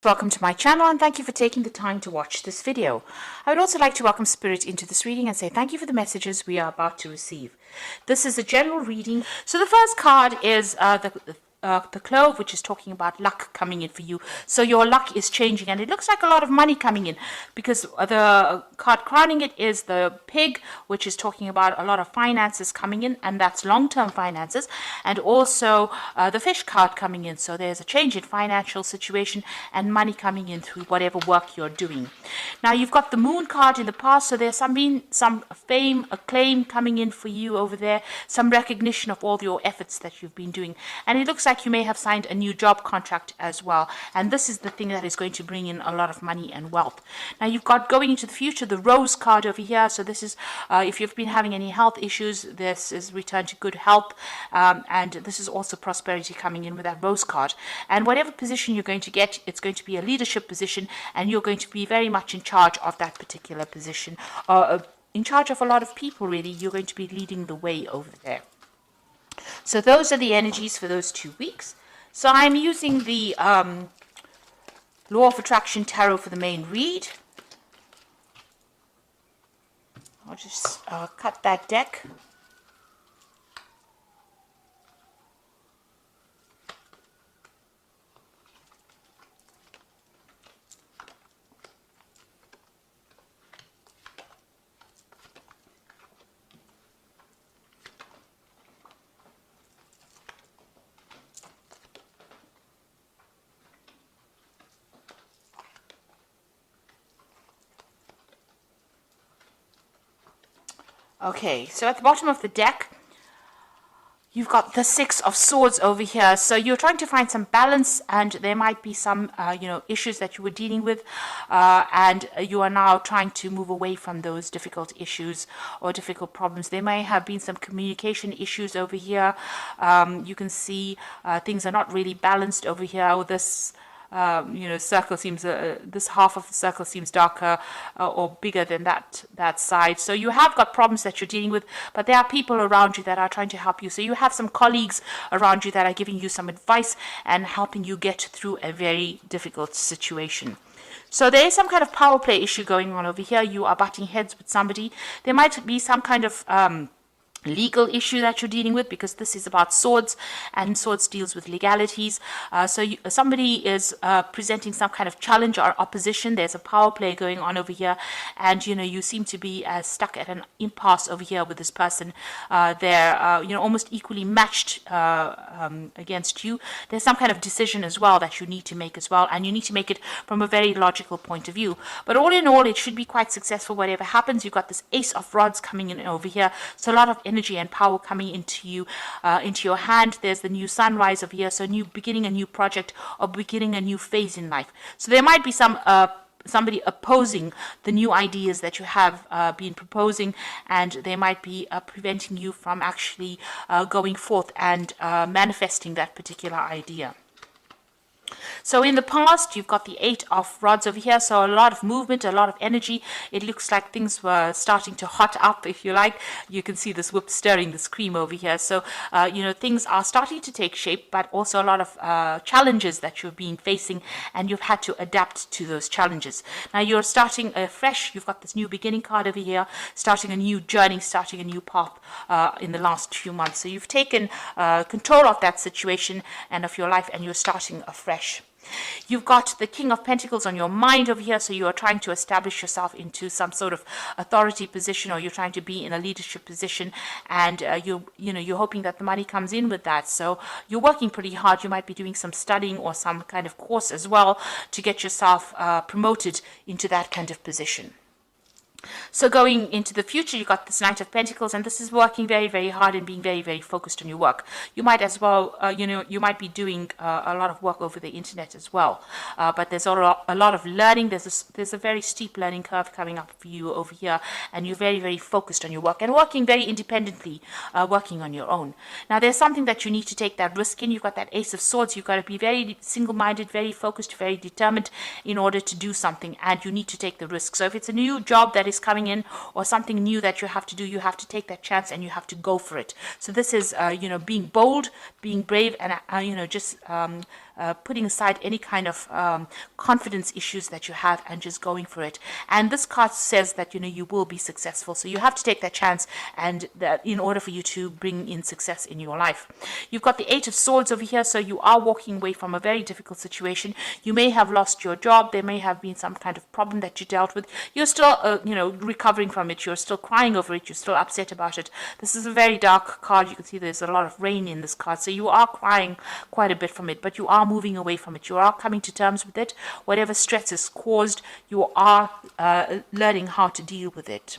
Welcome to my channel and thank you for taking the time to watch this video. I would also like to welcome Spirit into this reading and say thank you for the messages we are about to receive. This is a general reading. So the first card is the Clove, which is talking about luck coming in for you. So your luck is changing and it looks like a lot of money coming in, because the card crowning it is the Pig, which is talking about a lot of finances coming in, and that's long-term finances, and also the Fish card coming in. So there's a change in financial situation and money coming in through whatever work you're doing. Now you've got the Moon card in the past, so there's some fame, acclaim coming in for you over there, some recognition of all your efforts that you've been doing, and it looks like you may have signed a new job contract as well, and this is the thing that is going to bring in a lot of money and wealth. Now you've got going into the future the Rose card over here, so this is if you've been having any health issues, this is return to good health, and this is also prosperity coming in with that Rose card. And whatever position you're going to get, it's going to be a leadership position, and you're going to be very much in charge of that particular position, in charge of a lot of people. Really, you're going to be leading the way over there. So those are the energies for those 2 weeks. So I'm using the Law of Attraction Tarot for the main read. I'll just cut that deck. Okay, so at the bottom of the deck, you've got the Six of Swords over here. So you're trying to find some balance, and there might be some, issues that you were dealing with, and you are now trying to move away from those difficult issues or difficult problems. There may have been some communication issues over here. You can see things are not really balanced over here. This circle seems, this half of the circle seems darker or bigger than that side. So you have got problems that you're dealing with, but there are people around you that are trying to help you. So you have some colleagues around you that are giving you some advice and helping you get through a very difficult situation. So there is some kind of power play issue going on over here. You are butting heads with somebody. There might be some kind of legal issue that you're dealing with, because this is about swords, and swords deals with legalities. Somebody is presenting some kind of challenge or opposition. There's a power play going on over here, and you seem to be stuck at an impasse over here with this person. They're almost equally matched against you. There's some kind of decision as well that you need to make as well, and you need to make it from a very logical point of view. But all in all, it should be quite successful whatever happens. You've got this Ace of Rods coming in over here, so a lot of energy and power coming into you, into your hand. There's the new sunrise over here, so beginning a new project or beginning a new phase in life. So there might be somebody opposing the new ideas that you have been proposing, and they might be preventing you from actually going forth and manifesting that particular idea. So in the past, you've got the Eight of Rods over here, so a lot of movement, a lot of energy. It looks like things were starting to hot up, if you like. You can see this whip stirring this cream over here. So, things are starting to take shape, but also a lot of challenges that you've been facing, and you've had to adapt to those challenges. Now you're starting fresh. You've got this new beginning card over here, starting a new journey, starting a new path in the last few months. So you've taken control of that situation and of your life, and you're starting afresh. You've got the King of Pentacles on your mind over here, so you are trying to establish yourself into some sort of authority position, or you're trying to be in a leadership position, and you're hoping that the money comes in with that. So you're working pretty hard. You might be doing some studying or some kind of course as well to get yourself promoted into that kind of position. So going into the future, you've got this Knight of Pentacles, and this is working very, very hard and being very, very focused on your work. You might as well, you might be doing a lot of work over the internet as well. But there's a lot of learning. There's a very steep learning curve coming up for you over here, and you're very, very focused on your work and working very independently, working on your own. Now, there's something that you need to take that risk in. You've got that Ace of Swords. You've got to be very single-minded, very focused, very determined in order to do something, and you need to take the risk. So if it's a new job that is coming in, or something new that you have to do, you have to take that chance and you have to go for it. So this is, being bold, being brave, and, just putting aside any kind of confidence issues that you have and just going for it. And this card says that, you know, you will be successful. So you have to take that chance, and that in order for you to bring in success in your life. You've got the Eight of Swords over here. So you are walking away from a very difficult situation. You may have lost your job. There may have been some kind of problem that you dealt with. You're still, you know, recovering from it. You're still crying over it. You're still upset about it. This is a very dark card. You can see there's a lot of rain in this card. So you are crying quite a bit from it, but you are moving away from it. You are coming to terms with it. Whatever stress is caused, you are learning how to deal with it.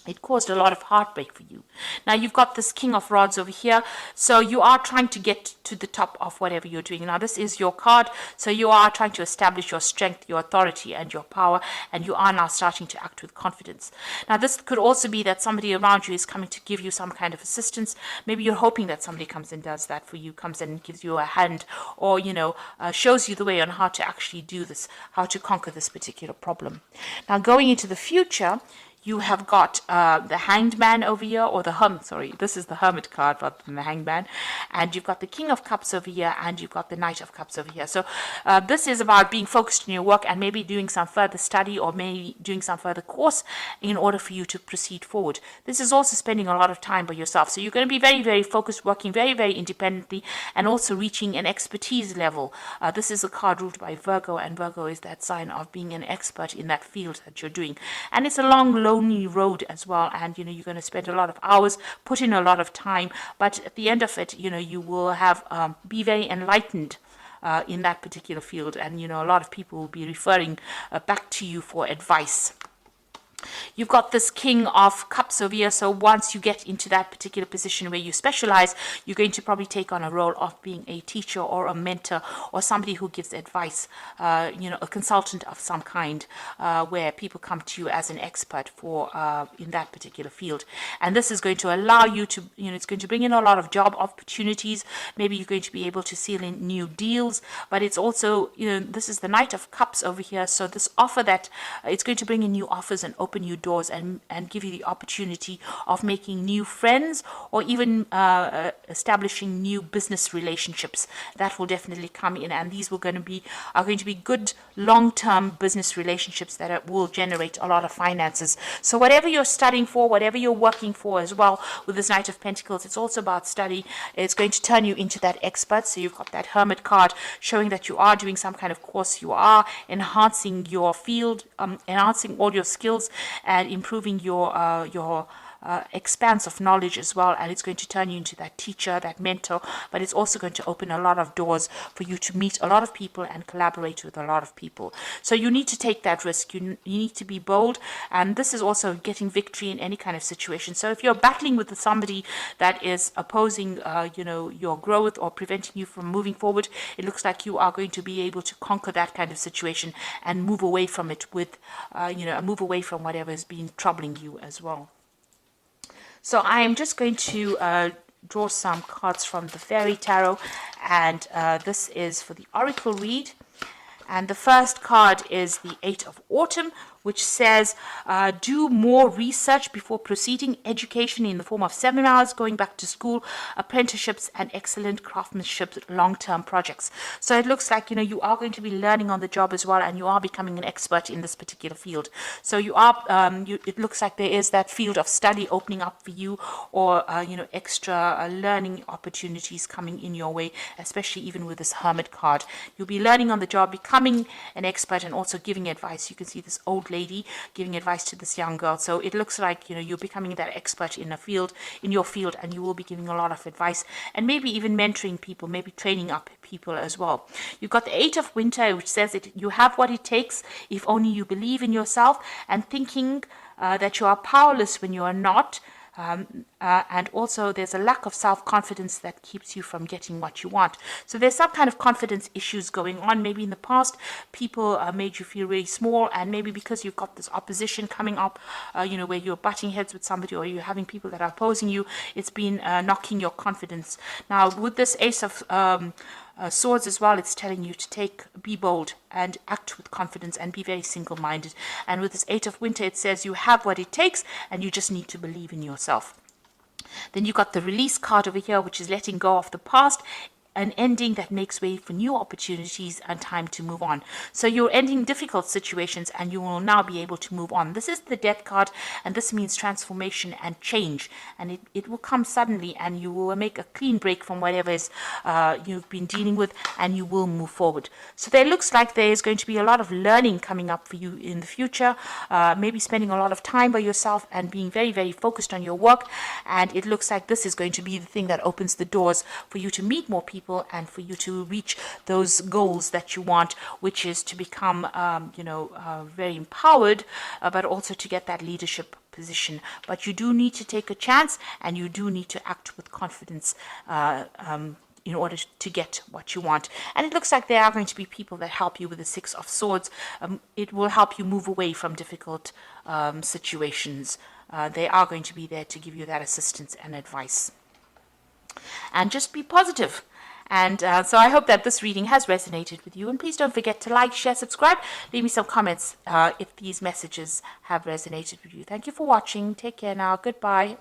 It caused a lot of heartbreak for you. Now you've got this King of Rods over here. So you are trying to get to the top of whatever you're doing. Now this is your card. So you are trying to establish your strength, your authority, and your power. And you are now starting to act with confidence. Now this could also be that somebody around you is coming to give you some kind of assistance. Maybe you're hoping that somebody comes and does that for you, comes in and gives you a hand, or, you know, shows you the way on how to actually do this, how to conquer this particular problem. Now going into the future, you have got the Hanged Man over here, or the this is the Hermit card rather than the Hanged Man. And you've got the King of Cups over here, and you've got the Knight of Cups over here. So this is about being focused in your work and maybe doing some further study, or maybe doing some further course in order for you to proceed forward. This is also spending a lot of time by yourself. So you're going to be very, very focused, working very, very independently, and also reaching an expertise level. This is a card ruled by Virgo, and Virgo is that sign of being an expert in that field that you're doing. And it's a long, lonely road as well, and, you know, you're going to spend a lot of hours, put in a lot of time, but at the end of it, you know, you will have be very enlightened in that particular field, and, you know, a lot of people will be referring back to you for advice. You've got this King of Cups over here. So once you get into that particular position where you specialize, you're going to probably take on a role of being a teacher or a mentor, or somebody who gives advice, you know, a consultant of some kind, where people come to you as an expert for in that particular field. And this is going to allow you to, you know, it's going to bring in a lot of job opportunities. Maybe you're going to be able to seal in new deals, but it's also, you know, this is the Knight of Cups over here. So this offer that it's going to bring in new offers and open new doors, and give you the opportunity of making new friends, or even establishing new business relationships. That will definitely come in, and these are going to be good long-term business relationships that will generate a lot of finances. So whatever you're studying for, whatever you're working for as well, with this Knight of Pentacles, it's also about study. It's going to turn you into that expert. So you've got that Hermit card showing that you are doing some kind of course, you are enhancing your field, enhancing all your skills, and improving your expanse of knowledge as well. And it's going to turn you into that teacher, that mentor, but it's also going to open a lot of doors for you to meet a lot of people and collaborate with a lot of people. So you need to take that risk. You need to be bold, and this is also getting victory in any kind of situation. So if you're battling with somebody that is opposing you know, your growth, or preventing you from moving forward, it looks like you are going to be able to conquer that kind of situation and move away from it with you know, move away from whatever has been troubling you as well. So I am just going to draw some cards from the Fairy Tarot, and this is for the Oracle read. And the first card is the Eight of Autumn, which says, do more research before proceeding. Education in the form of seminars, going back to school, apprenticeships, and excellent craftsmanship long-term projects. So it looks like, you know, you are going to be learning on the job as well, and you are becoming an expert in this particular field. So you are, it looks like there is that field of study opening up for you, or, you know, extra learning opportunities coming in your way, especially even with this Hermit card. You'll be learning on the job, becoming an expert, and also giving advice. You can see this old lady giving advice to this young girl. So it looks like, you know, you're becoming that expert in your field, and you will be giving a lot of advice, and maybe even mentoring people, maybe training up people as well. You've got the Eight of Winter, which says that you have what it takes if only you believe in yourself, and thinking that you are powerless when you are not. And also there's a lack of self-confidence that keeps you from getting what you want. So there's some kind of confidence issues going on. Maybe in the past people made you feel really small, and maybe because you've got this opposition coming up, you know, where you're butting heads with somebody, or you're having people that are opposing you, it's been knocking your confidence. Now with this Ace of Swords as well, it's telling you to be bold and act with confidence, and be very single-minded. And with this Eight of Winter, it says you have what it takes, and you just need to believe in yourself. Then you got the Release card over here, which is letting go of the past. an ending that makes way for new opportunities and time to move on. So you're ending difficult situations and you will now be able to move on. This is the Death card, and this means transformation and change, and it will come suddenly, and you will make a clean break from whatever is you've been dealing with, and you will move forward. So there looks like there is going to be a lot of learning coming up for you in the future, maybe spending a lot of time by yourself and being very, very focused on your work. And it looks like this is going to be the thing that opens the doors for you to meet more people and for you to reach those goals that you want, which is to become, very empowered, but also to get that leadership position. But you do need to take a chance, and you do need to act with confidence in order to get what you want. And it looks like there are going to be people that help you with the Six of Swords. It will help you move away from difficult situations. They are going to be there to give you that assistance and advice. And just be positive. And so I hope that this reading has resonated with you. And please don't forget to like, share, subscribe. Leave me some comments if these messages have resonated with you. Thank you for watching. Take care now. Goodbye.